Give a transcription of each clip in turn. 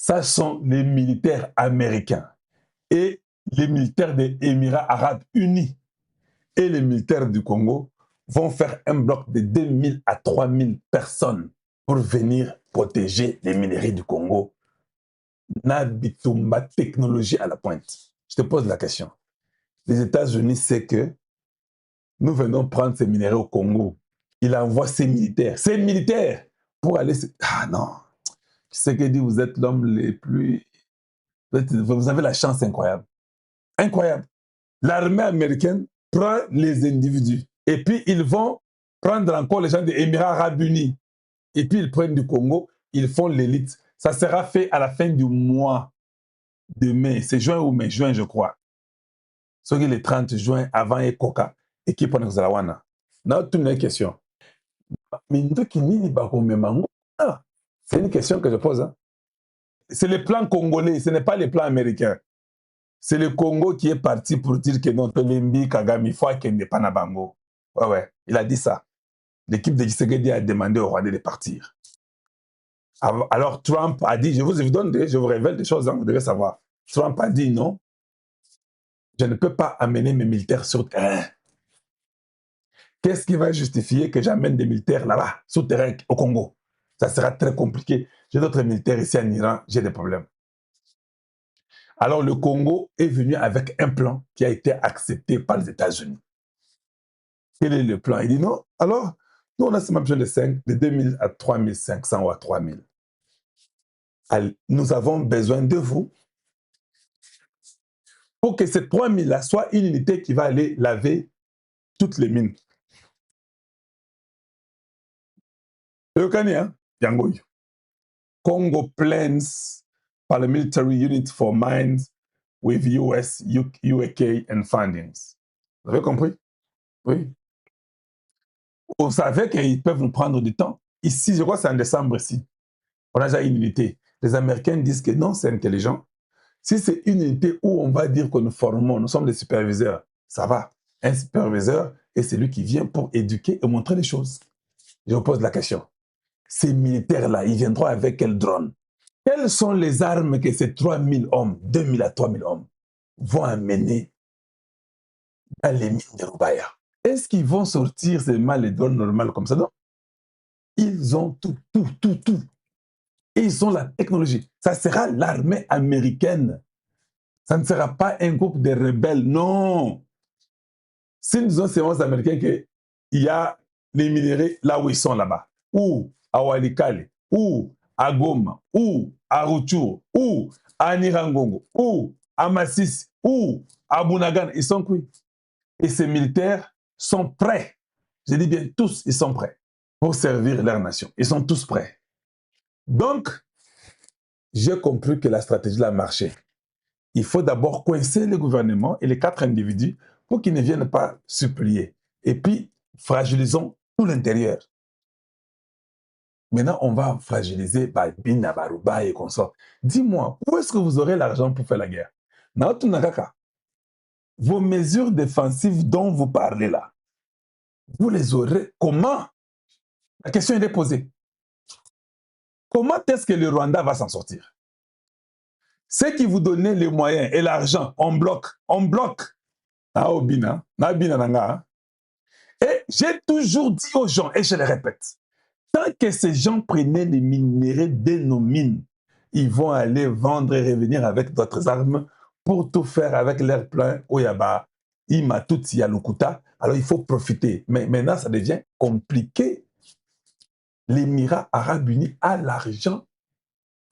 Ça sont les militaires américains et les militaires des Émirats arabes unis et les militaires du Congo vont faire un bloc de 2000 à 3000 personnes pour venir protéger les minerais du Congo. Nabitumba, technologie à la pointe. Je te pose la question. Les États-Unis savent que nous venons prendre ces minerais au Congo. Il envoie ses militaires, pour aller... Ah non, tu sais que dit, vous êtes l'homme les plus... Vous avez la chance incroyable. Incroyable. L'armée américaine prend les individus et puis ils vont prendre encore les gens des Émirats arabes unis. Et puis ils prennent du Congo, ils font l'élite. Ça sera fait à la fin du mois de mai. C'est juin ou mai, juin je crois. Ce qui est le 30 juin avant et Coca. Et qui prend Zalawana. Non, toute une question. C'est une question que je pose. Hein. C'est le plan congolais, ce n'est pas le plan américain. C'est le Congo qui est parti pour dire que notre Limbi Kagame, il faut qu'il n'est pas na bango. Ouais, ouais, il a dit ça. L'équipe de Tshisekedi a demandé au Rwanda de partir. Alors Trump a dit, je vous révèle des choses, hein, vous devez savoir. Trump a dit non, je ne peux pas amener mes militaires sur terrain. Qu'est-ce qui va justifier que j'amène des militaires là-bas, sur terrain, au Congo? Ça sera très compliqué. J'ai d'autres militaires ici en Iran, j'ai des problèmes. Alors le Congo est venu avec un plan qui a été accepté par les États-Unis. Quel est le plan? Il dit non, alors, nous on a seulement besoin de 2000 à 3500 ou à 3000. Nous avons besoin de vous pour que ces 3000-là soient une unité qui va aller laver toutes les mines. Le Canada, hein? Congo plans paramilitary unit for mines with US, UK and fundings. Vous avez compris? Oui. On savait qu'ils peuvent nous prendre du temps. Ici, je crois que c'est en décembre ici. On a déjà une unité. Les Américains disent que non, c'est intelligent. Si c'est une unité où on va dire que nous formons, nous sommes des superviseurs, ça va. Un superviseur est celui qui vient pour éduquer et montrer les choses. Je vous pose la question. Ces militaires-là, ils viendront avec quel drone? Quelles sont les armes que ces 3000 hommes, 2000 à 3000 hommes, vont amener dans les mines de Rubaya? Est-ce qu'ils vont sortir seulement les drones normales comme ça? Non. Ils ont tout. Et ils ont la technologie. Ça sera l'armée américaine. Ça ne sera pas un groupe de rebelles, non. Si nous disons c'est aux Américains qu'il y a les minéraux là où ils sont là-bas, ou à Walikale, ou à Goma, ou à Rutshuru, ou à Nirangongo, ou à Masisi, ou à Bunagana, ils sont cuits. Et ces militaires sont prêts. Je dis bien tous, ils sont prêts pour servir leur nation. Ils sont tous prêts. Donc, j'ai compris que la stratégie a marché. Il faut d'abord coincer le gouvernement et les 4 individus pour qu'ils ne viennent pas supplier. Et puis, fragilisons tout l'intérieur. Maintenant, on va fragiliser Bina, Baruba et consorts. Dis-moi, où est-ce que vous aurez l'argent pour faire la guerre? Vos mesures défensives dont vous parlez là, vous les aurez comment? La question est posée. Comment est-ce que le Rwanda va s'en sortir? Ceux qui vous donnent les moyens et l'argent, on bloque. Et j'ai toujours dit aux gens, et je le répète, tant que ces gens prenaient les minéraux de nos mines, ils vont aller vendre et revenir avec d'autres armes pour tout faire avec leur plein Oyaba, Imatut, Yalukuta. Alors il faut profiter. Mais maintenant, ça devient compliqué. L'Émirat arabe uni a l'argent.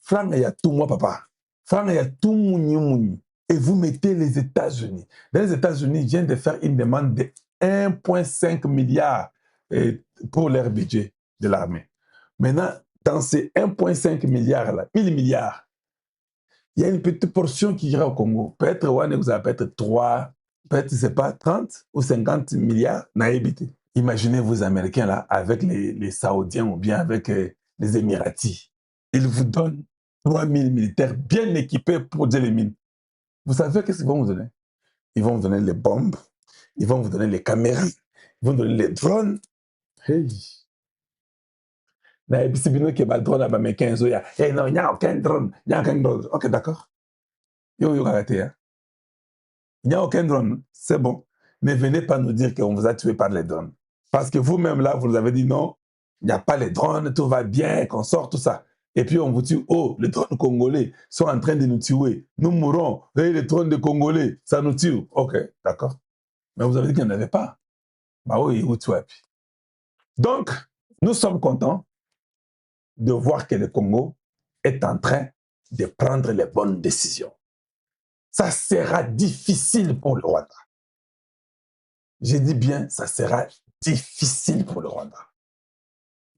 Franc et tout moi, papa. Franc et tout mouni. Et vous mettez les États-Unis. Les États-Unis viennent de faire une demande de 1,5 milliard pour leur budget de l'armée. Maintenant, dans ces 1,5 milliards là, 1000 milliards, il y a une petite portion qui ira au Congo. Peut-être vous avez peut-être 3, peut-être, c'est pas 30 ou 50 milliards n'habité. Imaginez vous Américains là, avec les Saoudiens ou bien avec les Émiratis. Ils vous donnent 3000 militaires bien équipés pour dire les mines. Vous savez qu'est-ce qu'ils vont vous donner? Ils vont vous donner les bombes, ils vont vous donner les caméras, ils vont vous donner les drones. Hey. Na ebisibino ke ba drone américain zo ya. Eh non, il n'y a aucun drone. Il n'y a aucun drone. Ok, d'accord. Yo, yo, arrêtez. Hein. Il n'y a aucun drone. C'est bon. Ne venez pas nous dire qu'on vous a tué par les drones. Parce que vous-même, là, vous nous avez dit non, il n'y a pas les drones, tout va bien, qu'on sort, tout ça. Et puis on vous dit, oh, les drones congolais sont en train de nous tuer. Nous mourrons. Et les drones de Congolais, ça nous tue. Ok, d'accord. Mais vous avez dit qu'il n'y en avait pas. Bah oui, vous tuez. Donc, nous sommes contents de voir que le Congo est en train de prendre les bonnes décisions. Ça sera difficile pour le Rwanda. J'ai dit bien, ça sera difficile pour le Rwanda.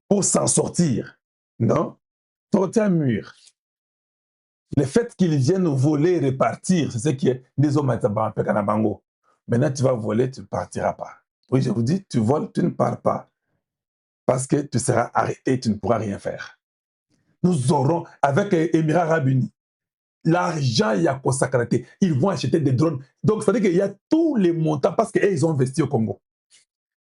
Pour s'en sortir, non? Sortir un mur. Le fait qu'ils viennent voler et repartir, c'est ce qui est des hommes à Bango. Maintenant, tu vas voler, tu ne partiras pas. Oui, je vous dis, tu voles, tu ne pars pas. Parce que tu seras arrêté, tu ne pourras rien faire. Nous aurons, avec les Émirats Arabes Unis, l'argent, il y a consacré. Ils vont acheter des drones. Donc, ça veut dire qu'il y a tous les montants parce qu'ils ont investi au Congo.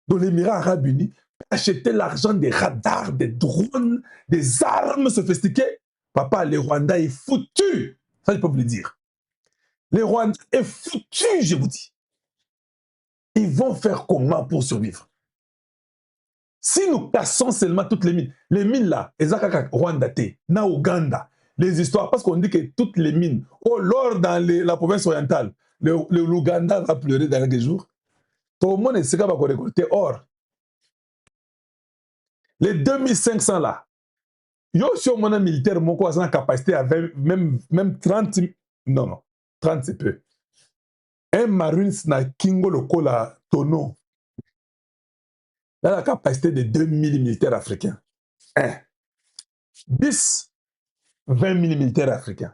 Donc, les Émirats Arabes Unis acheter l'argent des radars, des drones, des armes sophistiquées. Papa, le Rwanda est foutu. Ça, je peux vous le dire. Le Rwanda est foutu, je vous dis. Ils vont faire comment pour survivre? Si nous cassons seulement toutes les mines là, Ezakaka, Rwanda, na Ouganda, les histoires, parce qu'on dit que toutes les mines, oh, l'or dans la province orientale, l'Ouganda va pleurer dans quelques jours. Tout le monde est sûr qu'on va récolter or. Les 2500 là, yo sur mon militaire, mon quoi, a capacité à 20, même 30, non, 30 c'est peu. Un marine na Kingo Lokola Tono, il a la capacité de 2000 militaires africains. 10, 20 000 militaires africains.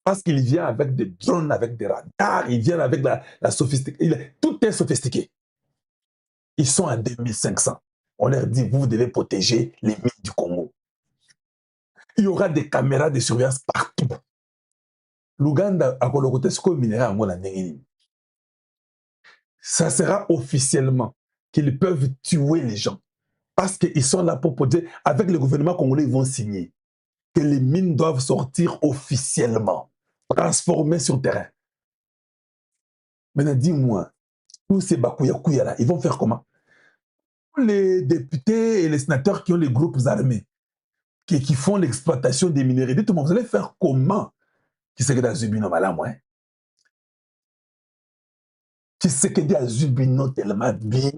Parce qu'il vient avec des drones, avec des radars, il vient avec la sophistication. Tout est sophistiqué. Ils sont à 2500. On leur dit, vous devez protéger les mines du Congo. Il y aura des caméras de surveillance partout. L'Ouganda a colocoté ce qu'on minera en Mola. Ça sera officiellement qu'ils peuvent tuer les gens. Parce qu'ils sont là pour dire, avec le gouvernement congolais, ils vont signer que les mines doivent sortir officiellement, transformées sur terrain. Maintenant, dis-moi, tous ces bakouya là, ils vont faire comment? Les députés et les sénateurs qui ont les groupes armés, qui font l'exploitation des minerais, dites-moi, vous allez faire comment? Qui sait que dans Zubino Malam, hein? Qui sait que dans Zubino tellement bien?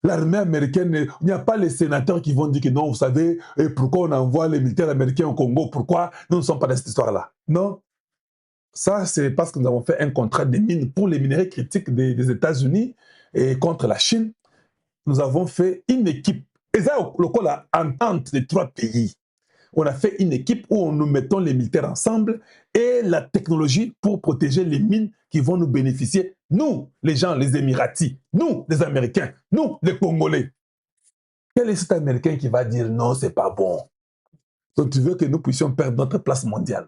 L'armée américaine, il n'y a pas les sénateurs qui vont dire que non, vous savez, et pourquoi on envoie les militaires américains au Congo? Pourquoi nous ne sommes pas dans cette histoire-là? Non. Ça, c'est parce que nous avons fait un contrat de mines pour les minerais critiques des États-Unis et contre la Chine. Nous avons fait une équipe. Et ça, la entente des 3 pays. On a fait une équipe où nous mettons les militaires ensemble et la technologie pour protéger les mines qui vont nous bénéficier. Nous, les gens, les Émiratis, nous, les Américains, nous, les Congolais. Quel est cet Américain qui va dire non, c'est pas bon? Donc tu veux que nous puissions perdre notre place mondiale?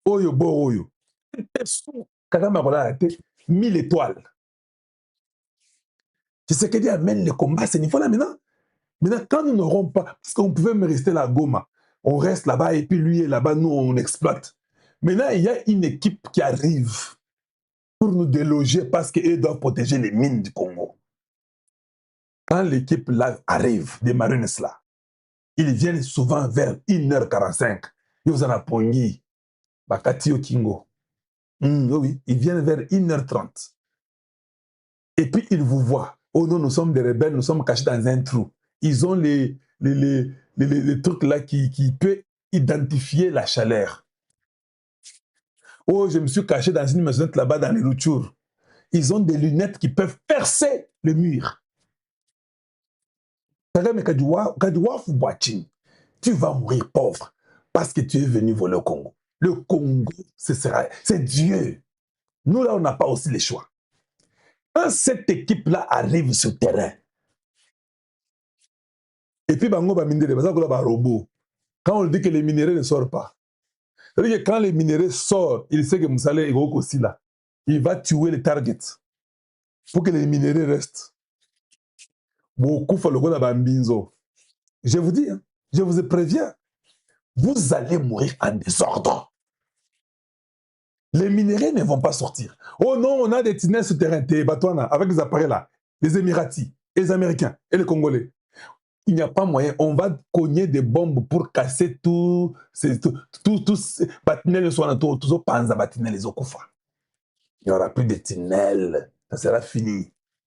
Oyo, bo, oyo. Kagame a 1000 étoiles. Tu sais qu'il amène le combat à ce niveau-là maintenant. Maintenant, quand nous n'aurons pas, parce qu'on pouvait me rester là à Goma, on reste là-bas et puis lui est là-bas, nous on exploite. Maintenant, il y a une équipe qui arrive pour nous déloger parce qu'ils doivent protéger les mines du Congo. Quand l'équipe là arrive, des marines là, ils viennent souvent vers 1h45. Ils ont Pongi, Bakati Kingo. Oui, ils viennent vers 1h30. Et puis ils vous voient. Oh non, nous sommes des rebelles, nous sommes cachés dans un trou. Ils ont les trucs là qui peuvent identifier la chaleur. Oh, je me suis caché dans une maisonnette là-bas dans les routures. Ils ont des lunettes qui peuvent percer le mur. Tu vas mourir pauvre parce que tu es venu voler au Congo. Le Congo, c'est Dieu. Nous là, on n'a pas aussi les choix. Quand cette équipe-là arrive sur le terrain, et puis bango ba minere, ba robot. Quand on dit que les minéraux ne sortent pas, c'est-à-dire que quand les minéraux sortent, il sait que Moussale est aussi là. Il va tuer les targets pour que les minéraux restent. beaucoup de bambinzo. Je vous dis, hein, je vous préviens, vous allez mourir en désordre. Les minéraux ne vont pas sortir. Oh non, on a des tunnels souterrains, avec les appareils là, les Émiratis, les Américains et les Congolais. Il n'y a pas moyen. On va cogner des bombes pour casser tous ces tunnels, tous les panza, les okufa. Il n'y aura plus de tunnels. Ça sera fini.